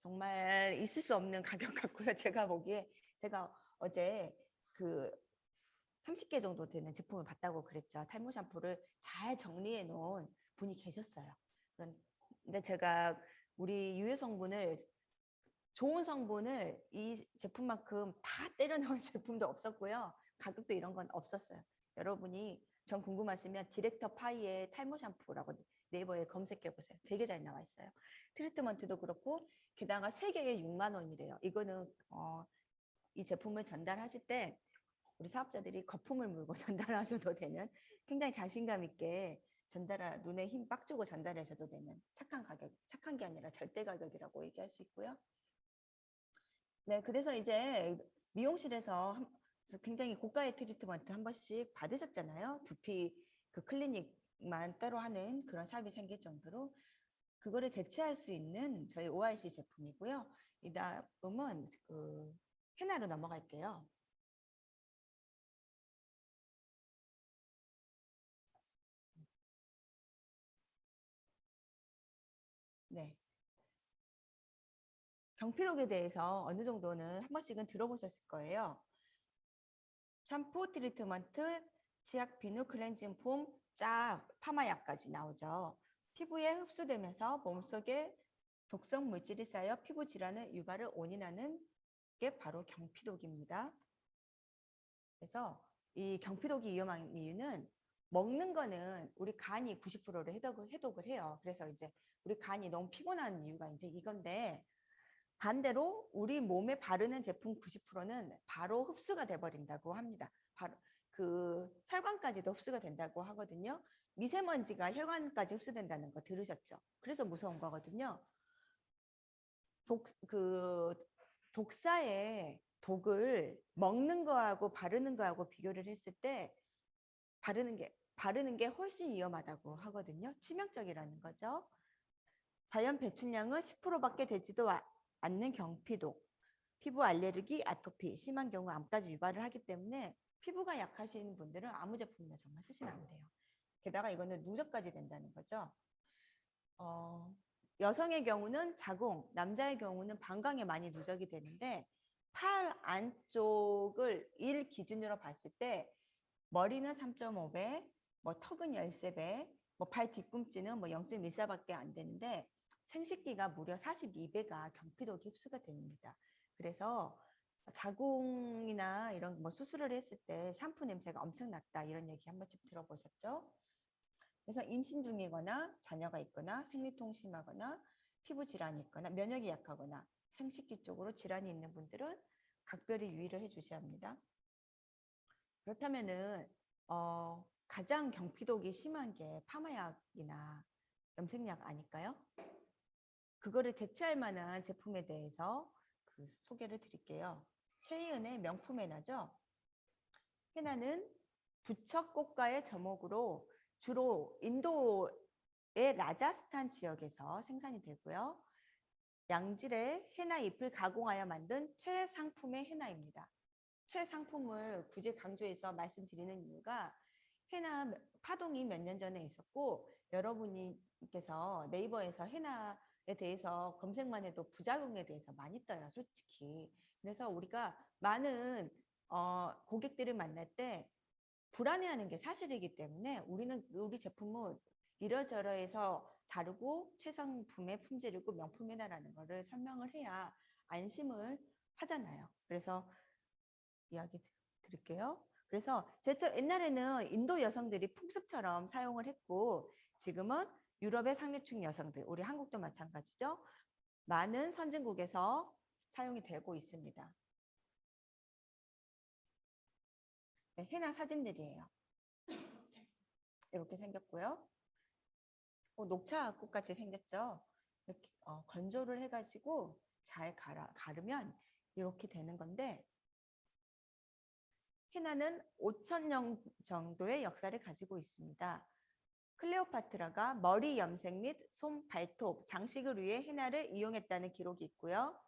정말 있을 수 없는 가격 같고요. 제가 보기에, 제가 어제 30개 정도 되는 제품을 봤다고 그랬죠. 탈모 샴푸를 잘 정리해 놓은 분이 계셨어요. 근데 제가 우리 유해 성분을, 좋은 성분을 이 제품만큼 다 때려 넣은 제품도 없었고요. 가격도 이런 건 없었어요. 여러분이 전 궁금하시면 디렉터 파이의 탈모 샴푸라고 네이버에 검색해 보세요. 되게 잘 나와 있어요. 트리트먼트도 그렇고, 게다가 3개에 6만 원이래요. 이거는 이 제품을 전달하실 때 우리 사업자들이 거품을 물고 전달하셔도 되는, 굉장히 자신감 있게 눈에 힘 빡 주고 전달하셔도 되는 착한 가격, 착한 게 아니라 절대 가격이라고 얘기할 수 있고요. 네, 그래서 이제 미용실에서 굉장히 고가의 트리트먼트 한 번씩 받으셨잖아요. 두피 클리닉만 따로 하는 그런 샵이 생길 정도로. 그거를 대체할 수 있는 저희 OIC 제품이고요. 이 다음은 헤나로 넘어갈게요. 네. 경피록에 대해서 어느 정도는 한 번씩은 들어보셨을 거예요. 샴푸, 트리트먼트, 치약, 비누, 클렌징 폼, 짝, 파마약까지 나오죠. 피부에 흡수되면서 몸속에 독성 물질이 쌓여 피부 질환의 유발을 원인하는 게 바로 경피독입니다. 그래서 이 경피독이 위험한 이유는, 먹는 거는 우리 간이 90%를 해독을 해요. 그래서 이제 우리 간이 너무 피곤한 이유가 이제 이건데, 반대로 우리 몸에 바르는 제품 90%는 바로 흡수가 돼버린다고 합니다. 바로 혈관까지도 흡수가 된다고 하거든요. 미세먼지가 혈관까지 흡수된다는 거 들으셨죠? 그래서 무서운 거거든요. 독사의 독을 먹는 거하고 바르는 거하고 비교를 했을 때, 바르는 게 훨씬 위험하다고 하거든요. 치명적이라는 거죠. 자연 배출량은 10%밖에 되지도 않는 경피독, 피부 알레르기, 아토피, 심한 경우 암까지 유발을 하기 때문에 피부가 약하신 분들은 아무 제품이나 정말 쓰시면 안 돼요. 게다가 이거는 누적까지 된다는 거죠. 여성의 경우는 자궁, 남자의 경우는 방광에 많이 누적이 되는데, 팔 안쪽을 1 기준으로 봤을 때 머리는 3.5배, 뭐 턱은 13배, 뭐 발 뒤꿈치는 뭐 0.14밖에 안 되는데, 생식기가 무려 42배가 경피독이 흡수가 됩니다. 그래서 자궁이나 이런 뭐 수술을 했을 때 샴푸 냄새가 엄청 났다, 이런 얘기 한 번씩 들어보셨죠? 그래서 임신 중이거나 자녀가 있거나 생리통 심하거나 피부 질환이 있거나 면역이 약하거나 생식기 쪽으로 질환이 있는 분들은 각별히 유의를 해주셔야 합니다. 그렇다면은 가장 경피독이 심한 게 파마약이나 염색약 아닐까요? 그거를 대체할 만한 제품에 대해서 소개를 드릴게요. 최희은의 명품 헤나죠. 헤나는 부척고가의 저목으로 주로 인도의 라자스탄 지역에서 생산이 되고요. 양질의 헤나 잎을 가공하여 만든 최상품의 헤나입니다. 최상품을 굳이 강조해서 말씀드리는 이유가, 해나 파동이 몇 년 전에 있었고 여러분께서 네이버에서 해나에 대해서 검색만 해도 부작용에 대해서 많이 떠요, 솔직히. 그래서 우리가 많은 고객들을 만날 때 불안해하는 게 사실이기 때문에 우리 제품은 이러저러해서 다르고 최상품의 품질이고 명품이다라는 거를 설명을 해야 안심을 하잖아요. 그래서 이야기 드릴게요. 그래서 옛날에는 인도 여성들이 풍습처럼 사용을 했고 지금은 유럽의 상류층 여성들, 우리 한국도 마찬가지죠. 많은 선진국에서 사용이 되고 있습니다. 네, 해나 사진들이에요. 이렇게 생겼고요. 녹차꽃 같이 생겼죠. 이렇게 건조를 해가지고 잘 가르면 이렇게 되는 건데 해나는 5,000년 정도의 역사를 가지고 있습니다. 클레오파트라가 머리 염색 및 손, 발톱, 장식을 위해 해나를 이용했다는 기록이 있고요.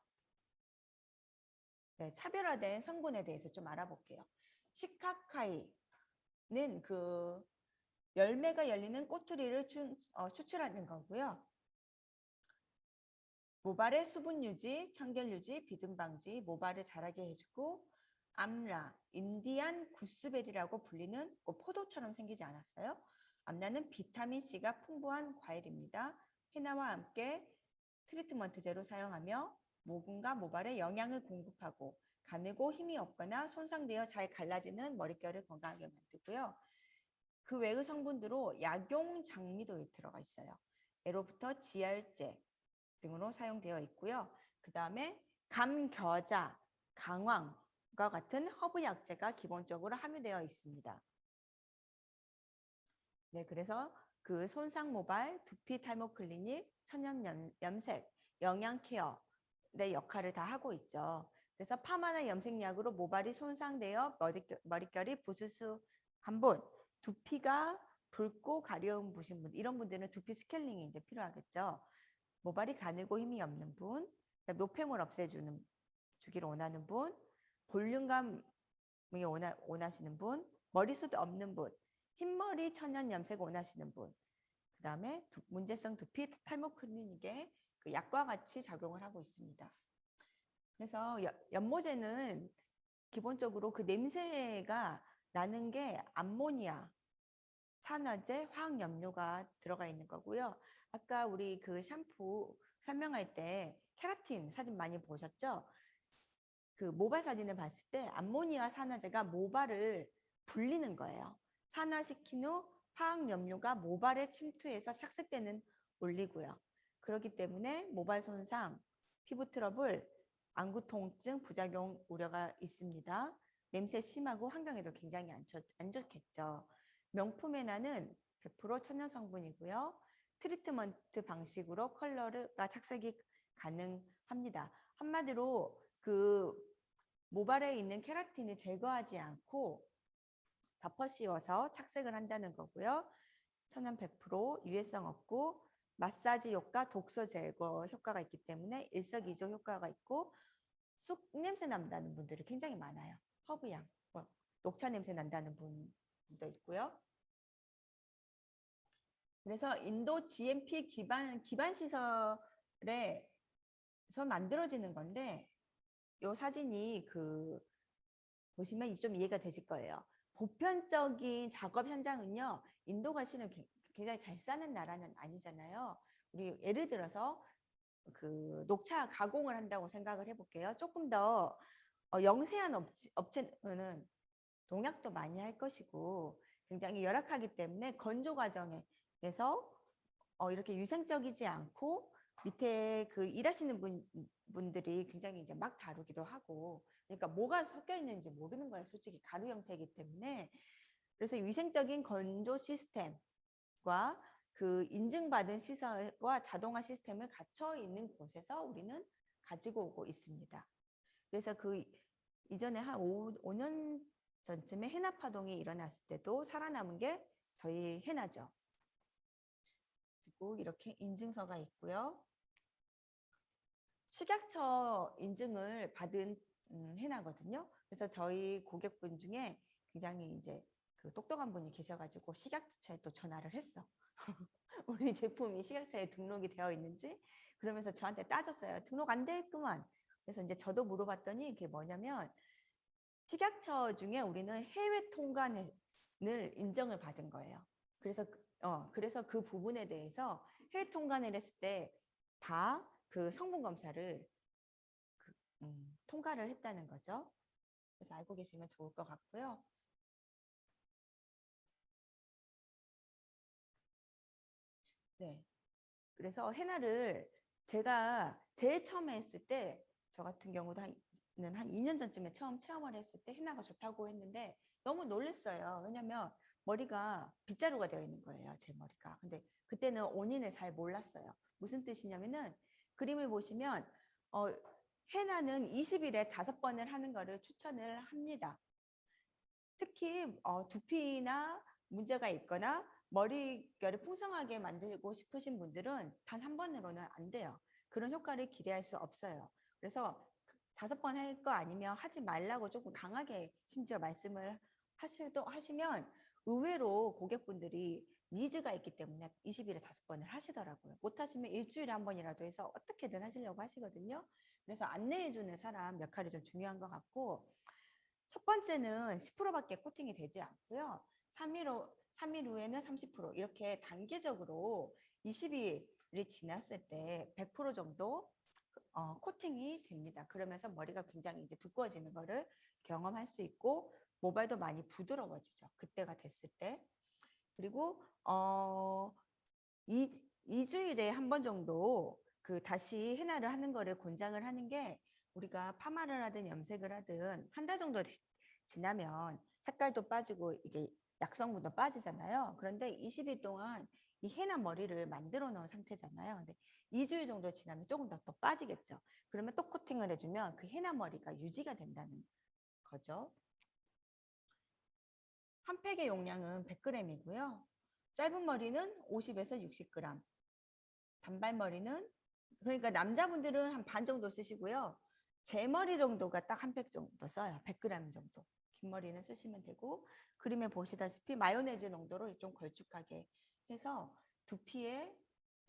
네, 차별화된 성분에 대해서 좀 알아볼게요. 시카카이는 그 열매가 열리는 꼬투리를 추출하는 거고요. 모발의 수분 유지, 청결 유지, 비듬 방지, 모발을 자라게 해주고 암라, 인디안 구스베리라고 불리는 포도처럼 생기지 않았어요? 암라는 비타민C가 풍부한 과일입니다. 해나와 함께 트리트먼트제로 사용하며 모근과 모발에 영양을 공급하고 가늘고 힘이 없거나 손상되어 잘 갈라지는 머릿결을 건강하게 만들고요. 그 외의 성분으로 약용 장미도 들어가 있어요. 애로부터 지혈제 등으로 사용되어 있고요. 그 다음에 감겨자, 강황과 같은 허브 약재가 기본적으로 함유되어 있습니다. 네, 그래서 그 손상 모발, 두피 탈모 클리닉, 천연 염색, 영양 케어의 역할을 다 하고 있죠. 그래서 파마나 염색약으로 모발이 손상되어 머릿결이 부스스한 분, 두피가 붉고 가려움 부신 분, 이런 분들은 두피 스케일링이 이제 필요하겠죠. 모발이 가늘고 힘이 없는 분, 노폐물 주기를 원하는 분, 볼륨감이 원하시는 분, 머리숱 없는 분, 흰머리 천연 염색 원하시는 분, 그 다음에 문제성 두피 탈모 클리닉에 그 약과 같이 작용을 하고 있습니다. 그래서 연모제는 기본적으로 그 냄새가 나는 게 암모니아, 산화제, 화학염료가 들어가 있는 거고요. 아까 우리 그 샴푸 설명할 때 케라틴 사진 많이 보셨죠? 그 모발 사진을 봤을 때 암모니아 산화제가 모발을 불리는 거예요. 산화시킨 후 화학염료가 모발에 침투해서 착색되는 원리고요. 그렇기 때문에 모발 손상, 피부 트러블, 안구 통증, 부작용 우려가 있습니다. 냄새 심하고 환경에도 굉장히 안 좋겠죠. 명품 해나는 100% 천연 성분이고요. 트리트먼트 방식으로 컬러가 착색이 가능합니다. 한마디로 그 모발에 있는 케라틴을 제거하지 않고 덮어 씌워서 착색을 한다는 거고요. 천연 100% 유해성 없고 마사지 효과, 독소 제거 효과가 있기 때문에 일석이조 효과가 있고 쑥 냄새 난다는 분들이 굉장히 많아요. 허브향, 녹차 냄새 난다는 분도 있고요. 그래서 인도 GMP 기반 시설에서 만들어지는 건데 이 사진이 보시면 좀 이해가 되실 거예요. 보편적인 작업 현장은요, 인도가 실은 굉장히 잘 사는 나라는 아니잖아요. 우리 예를 들어서 그 녹차 가공을 한다고 생각을 해볼게요. 조금 더 영세한 업체는 농약도 많이 할 것이고 굉장히 열악하기 때문에 건조 과정에서 이렇게 위생적이지 않고 밑에 그 일하시는 분들이 굉장히 이제 막 다루기도 하고 그러니까 뭐가 섞여 있는지 모르는 거예요. 솔직히 가루 형태이기 때문에. 그래서 위생적인 건조 시스템과 그 인증받은 시설과 자동화 시스템을 갖춰 있는 곳에서 우리는 가지고 오고 있습니다. 그래서 그 이전에 한 5년 전쯤에 해나 파동이 일어났을 때도 살아남은 게 저희 해나죠. 그리고 이렇게 인증서가 있고요. 식약처 인증을 받은 해나거든요. 그래서 저희 고객분 중에 굉장히 이제 그 똑똑한 분이 계셔가지고 식약처에 또 전화를 했어. 우리 제품이 식약처에 등록이 되어 있는지. 그러면서 저한테 따졌어요. 등록 안 돼 있구만. 그래서 이제 저도 물어봤더니 그게 뭐냐면 식약처 중에 우리는 해외 통관을 인정을 받은 거예요. 그래서 그 부분에 대해서 해외 통관을 했을 때 다 그 성분 검사를 통과를 했다는 거죠. 그래서 알고 계시면 좋을 것 같고요. 네. 그래서 해나를 제가 제일 처음에 했을 때 저 같은 경우도 한 2년 전쯤에 처음 체험을 했을 때 해나가 좋다고 했는데 너무 놀랐어요. 왜냐면 머리가 빗자루가 되어 있는 거예요. 제 머리가. 근데 그때는 원인을 잘 몰랐어요. 무슨 뜻이냐면은 그림을 보시면 해나는 20일에 5번을 하는 거를 추천을 합니다. 특히 두피나 문제가 있거나 머릿결을 풍성하게 만들고 싶으신 분들은 단 한 번으로는 안 돼요. 그런 효과를 기대할 수 없어요. 그래서 5번 할 거 아니면 하지 말라고 조금 강하게 심지어 말씀을 하시면 의외로 고객분들이 니즈가 있기 때문에 20일에 5번을 하시더라고요. 못하시면 일주일에 한 번이라도 해서 어떻게든 하시려고 하시거든요. 그래서 안내해주는 사람 역할이 좀 중요한 것 같고, 첫 번째는 10%밖에 코팅이 되지 않고요. 3일 후에는 30% 이렇게 단계적으로 20일이 지났을 때 100% 정도 코팅이 됩니다. 그러면서 머리가 굉장히 이제 두꺼워지는 거를 경험할 수 있고 모발도 많이 부드러워지죠. 그때가 됐을 때. 그리고 2주일에 한 번 정도 그 다시 해나를 하는 거를 권장을 하는 게, 우리가 파마를 하든 염색을 하든 한 달 정도 지나면 색깔도 빠지고 이게 약성분도 빠지잖아요. 그런데 20일 동안 이 해나 머리를 만들어 놓은 상태잖아요. 근데 2주일 정도 지나면 조금 더 빠지겠죠. 그러면 또 코팅을 해주면 그 해나 머리가 유지가 된다는 거죠. 한 팩의 용량은 100g이고요. 짧은 머리는 50에서 60g, 단발머리는, 그러니까 남자분들은 한 반 정도 쓰시고요. 제 머리 정도가 딱 한 팩 정도 써요. 100g 정도. 긴 머리는 쓰시면 되고, 그림에 보시다시피 마요네즈 농도를 좀 걸쭉하게 해서 두피에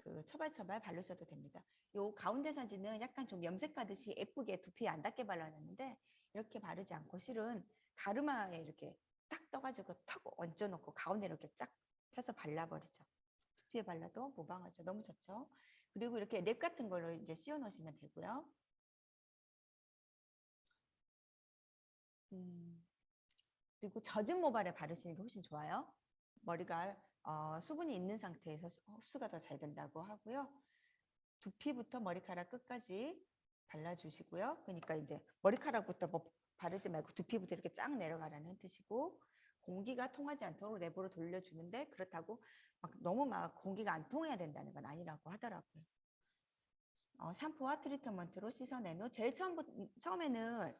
그 처발처발 바르셔도 됩니다. 요 가운데 사진은 약간 좀 염색하듯이 예쁘게 두피에 안 닿게 발라놨는데, 이렇게 바르지 않고 실은 가르마에 이렇게 딱 떠가지고 턱 얹어놓고 가운데 이렇게 쫙 펴서 발라버리죠. 두피에 발라도 무방하죠. 너무 좋죠. 그리고 이렇게 랩 같은 걸로 이제 씌워 놓으시면 되고요. 그리고 젖은 모발에 바르시는 게 훨씬 좋아요. 머리가 수분이 있는 상태에서 흡수가 더 잘 된다고 하고요. 두피부터 머리카락 끝까지 발라주시고요. 그러니까 이제 머리카락부터 뭐 바르지 말고 두피부터 이렇게 쫙 내려가라는 뜻이고, 공기가 통하지 않도록 랩으로 돌려주는데, 그렇다고 너무 막 공기가 안 통해야 된다는 건 아니라고 하더라고요. 샴푸와 트리트먼트로 씻어낸 후 제일 처음에는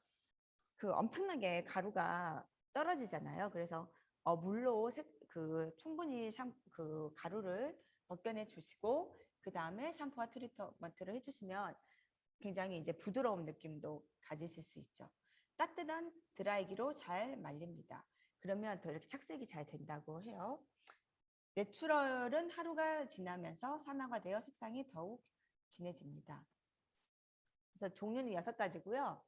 그 엄청나게 가루가 떨어지잖아요. 그래서 물로 충분히 그 가루를 벗겨내 주시고, 그 다음에 샴푸와 트리트먼트를 해주시면 굉장히 이제 부드러운 느낌도 가지실 수 있죠. 따뜻한 드라이기로 잘 말립니다. 그러면 더 이렇게 착색이 잘 된다고 해요. 내추럴은 하루가 지나면서 산화가 되어 색상이 더욱 진해집니다. 그래서 종류는 6가지고요.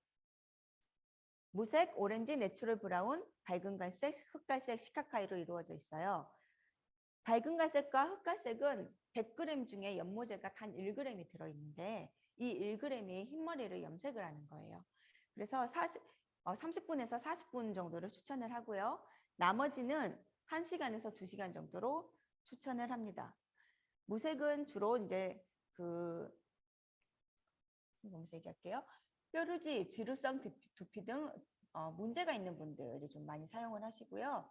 무색, 오렌지, 내추럴 브라운, 밝은 갈색, 흑갈색, 시카카이로 이루어져 있어요. 밝은 갈색과 흑갈색은 100g 중에 연모제가 단 1g이 들어있는데, 이 1g이 흰머리를 염색을 하는 거예요. 그래서 30분에서 40분 정도를 추천을 하고요. 나머지는 1시간에서 2시간 정도로 추천을 합니다. 무색은 주로 이제 보면서 얘기할게요. 뾰루지, 지루성 두피 등 문제가 있는 분들이 좀 많이 사용을 하시고요.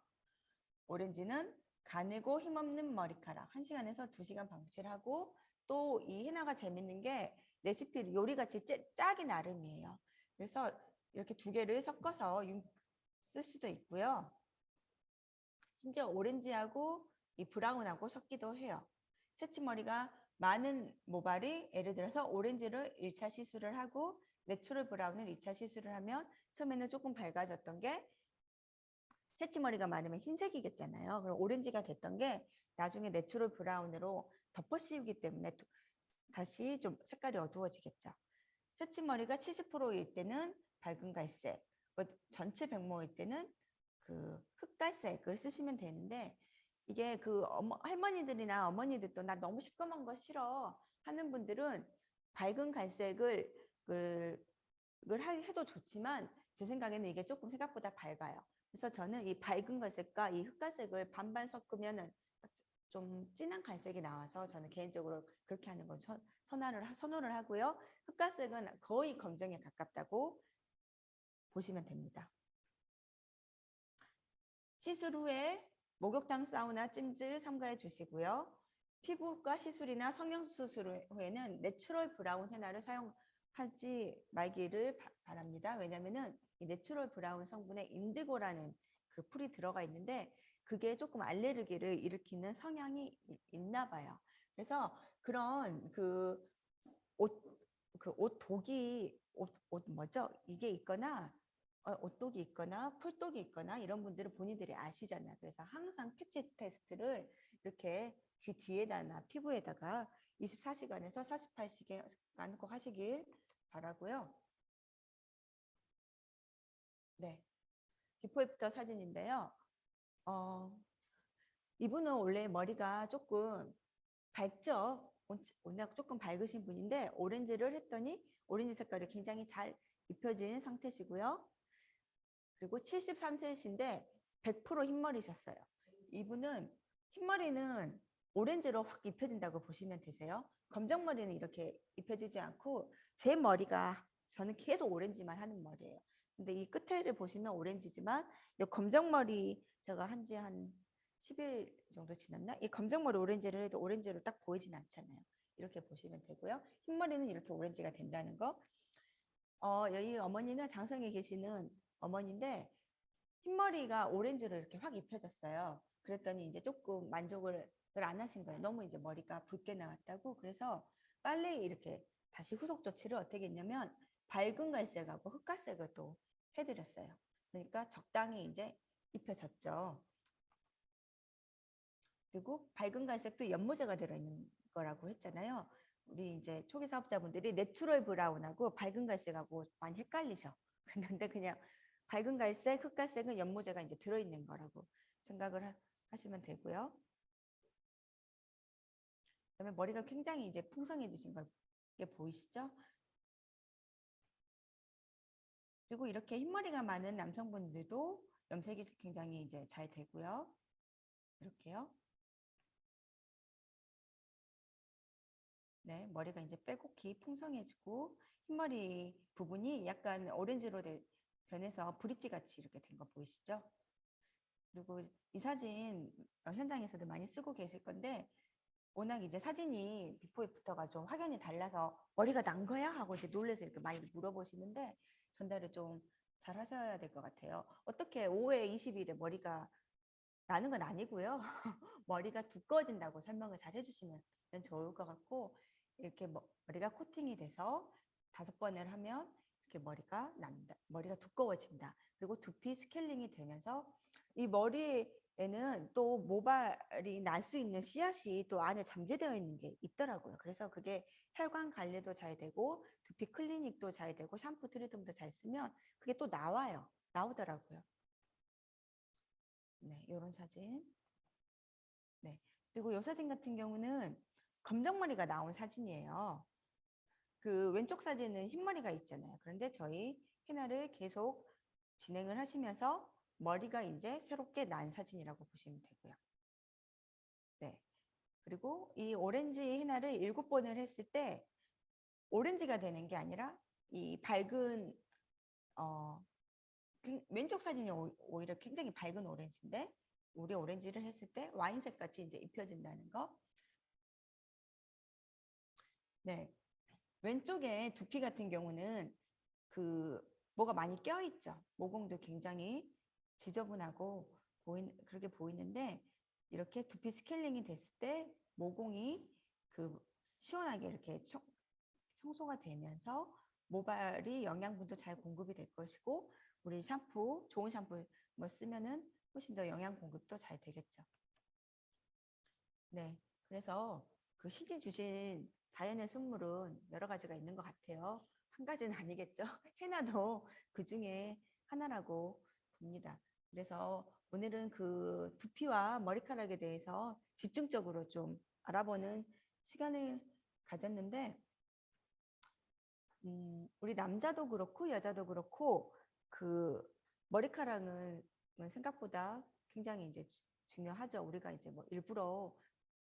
오렌지는 가늘고 힘없는 머리카락 1시간에서 2시간 방치하고, 또 이 해나가 재밌는 게 레시피 요리같이 짜기 나름이에요. 그래서 이렇게 2개를 섞어서 쓸 수도 있고요. 심지어 오렌지하고 이 브라운하고 섞기도 해요. 새치머리가 많은 모발이, 예를 들어서 오렌지를 1차 시술을 하고 내추럴 브라운을 2차 시술을 하면 처음에는 조금 밝아졌던 게 새치머리가 많으면 흰색이겠잖아요. 그럼 오렌지가 됐던 게 나중에 내추럴 브라운으로 덮어 씌우기 때문에 다시 좀 색깔이 어두워지겠죠. 새치머리가 70%일 때는 밝은 갈색, 전체 백모일 때는 그 흑갈색을 쓰시면 되는데, 이게 그 할머니들이나 어머니들도 나 너무 시꺼먼 거 싫어 하는 분들은 밝은 갈색을 해도 좋지만, 제 생각에는 이게 조금 생각보다 밝아요. 그래서 저는 이 밝은 갈색과 이 흑갈색을 반반 섞으면은 좀 진한 갈색이 나와서 저는 개인적으로 그렇게 하는 걸 선호를 하고요. 흑갈색은 거의 검정에 가깝다고 보시면 됩니다. 시술 후에 목욕탕, 사우나, 찜질 삼가해 주시고요. 피부과 시술이나 성형수술 후에는 내추럴 브라운 헤나를 사용하지 말기를 바랍니다. 왜냐하면 이 내추럴 브라운 성분에 인디고라는 그 풀이 들어가 있는데, 그게 조금 알레르기를 일으키는 성향이 있나 봐요. 그래서 그런 옷 독이, 옷 뭐죠? 이게 있거나 옷독이 있거나 풀독이 있거나 이런 분들은 본인들이 아시잖아요. 그래서 항상 패치 테스트를 이렇게 귀 뒤에다나 피부에다가 24시간에서 48시간 꼭 하시길 바라고요. 네, 비포 애프터 사진인데요. 이분은 원래 머리가 조금 밝죠. 워낙 조금 밝으신 분인데 오렌지를 했더니 오렌지 색깔이 굉장히 잘 입혀진 상태시고요. 그리고 73세이신데 100% 흰머리셨어요. 이분은 흰머리는 오렌지로 확 입혀진다고 보시면 되세요. 검정머리는 이렇게 입혀지지 않고, 제 머리가 저는 계속 오렌지만 하는 머리예요. 근데 이 끝에를 보시면 오렌지지만 이 검정머리 제가 한지 한 10일 정도 지났나? 이 검정머리 오렌지를 해도 오렌지로 딱 보이진 않잖아요. 이렇게 보시면 되고요. 흰머리는 이렇게 오렌지가 된다는 거. 여기 어머니는 장성에 계시는 어머니인데 흰머리가 오렌지로 이렇게 확 입혀졌어요. 그랬더니 이제 조금 만족을 안 하신 거예요. 너무 이제 머리가 붉게 나왔다고. 그래서 빨리 이렇게 다시 후속 조치를 어떻게 했냐면 밝은 갈색하고 흑갈색을 또 해드렸어요. 그러니까 적당히 이제 입혀졌죠. 그리고 밝은 갈색도 연모제가 들어있는 거라고 했잖아요. 우리 이제 초기 사업자분들이 내추럴 브라운하고 밝은 갈색하고 많이 헷갈리셔. 그런데 그냥 밝은 갈색, 흑갈색은 연모제가 이제 들어있는 거라고 생각을 하시면 되고요. 그다음에 머리가 굉장히 이제 풍성해지신 게 보이시죠? 그리고 이렇게 흰머리가 많은 남성분들도 염색이 굉장히 이제 잘 되고요. 이렇게요. 네, 머리가 이제 빼곡히 풍성해지고 흰머리 부분이 약간 오렌지로 변해서 브릿지 같이 이렇게 된 거 보이시죠? 그리고 이 사진 현장에서도 많이 쓰고 계실 건데, 워낙 이제 사진이 비포 애프터가 좀 확연히 달라서 머리가 난 거야? 하고 이제 놀래서 이렇게 많이 물어보시는데, 전달을 좀 잘 하셔야 될 것 같아요. 어떻게 5회 20일에 머리가 나는 건 아니고요. 머리가 두꺼워진다고 설명을 잘 해주시면 좋을 것 같고, 이렇게 머리가 코팅이 돼서 5번을 하면 이렇게 머리가 난다, 머리가 두꺼워진다. 그리고 두피 스케일링이 되면서 이 머리에는 또 모발이 날 수 있는 씨앗이 또 안에 잠재되어 있는 게 있더라고요. 그래서 그게 혈관 관리도 잘 되고 두피 클리닉도 잘 되고 샴푸 트리트먼트 잘 쓰면 그게 또 나오더라고요. 네, 이런 사진. 네. 그리고 이 사진 같은 경우는 검정머리가 나온 사진이에요. 그 왼쪽 사진은 흰머리가 있잖아요. 그런데 저희 헤나를 계속 진행을 하시면서 머리가 이제 새롭게 난 사진이라고 보시면 되고요. 네. 그리고 이 오렌지 헤나를 7번을 했을 때 오렌지가 되는 게 아니라 이 밝은 왼쪽 사진이 오히려 굉장히 밝은 오렌지인데, 우리 오렌지를 했을 때 와인색 같이 이제 입혀진다는 거. 네. 왼쪽에 두피 같은 경우는 그 뭐가 많이 껴있죠. 모공도 굉장히 지저분하고 그렇게 보이는데, 이렇게 두피 스케일링이 됐을 때 모공이 그 시원하게 이렇게 청소가 되면서 모발이 영양분도 잘 공급이 될 것이고, 우리 샴푸, 좋은 샴푸 뭐 쓰면은 훨씬 더 영양 공급도 잘 되겠죠. 네, 그래서 그 시지 주신 자연의 식물은 여러 가지가 있는 것 같아요. 한 가지는 아니겠죠. 해나도 그 중에 하나라고 봅니다. 그래서 오늘은 그 두피와 머리카락에 대해서 집중적으로 좀 알아보는 시간을 가졌는데, 우리 남자도 그렇고 여자도 그렇고 그 머리카락은 생각보다 굉장히 이제 중요하죠. 우리가 이제 뭐 일부러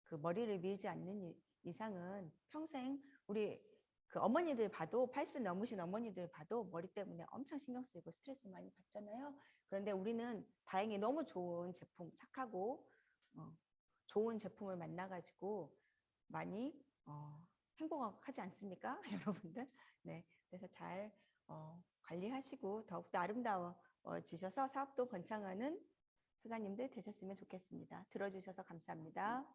그 머리를 밀지 않는 이상은 평생 우리 그 어머니들 봐도 80 넘으신 어머니들 봐도 머리 때문에 엄청 신경 쓰이고 스트레스 많이 받잖아요. 그런데 우리는 다행히 너무 좋은 제품 착하고 좋은 제품을 만나가지고 많이 행복하지 않습니까? 여러분들. 네, 그래서 잘 관리하시고 더욱더 아름다워지셔서 사업도 번창하는 사장님들 되셨으면 좋겠습니다. 들어주셔서 감사합니다.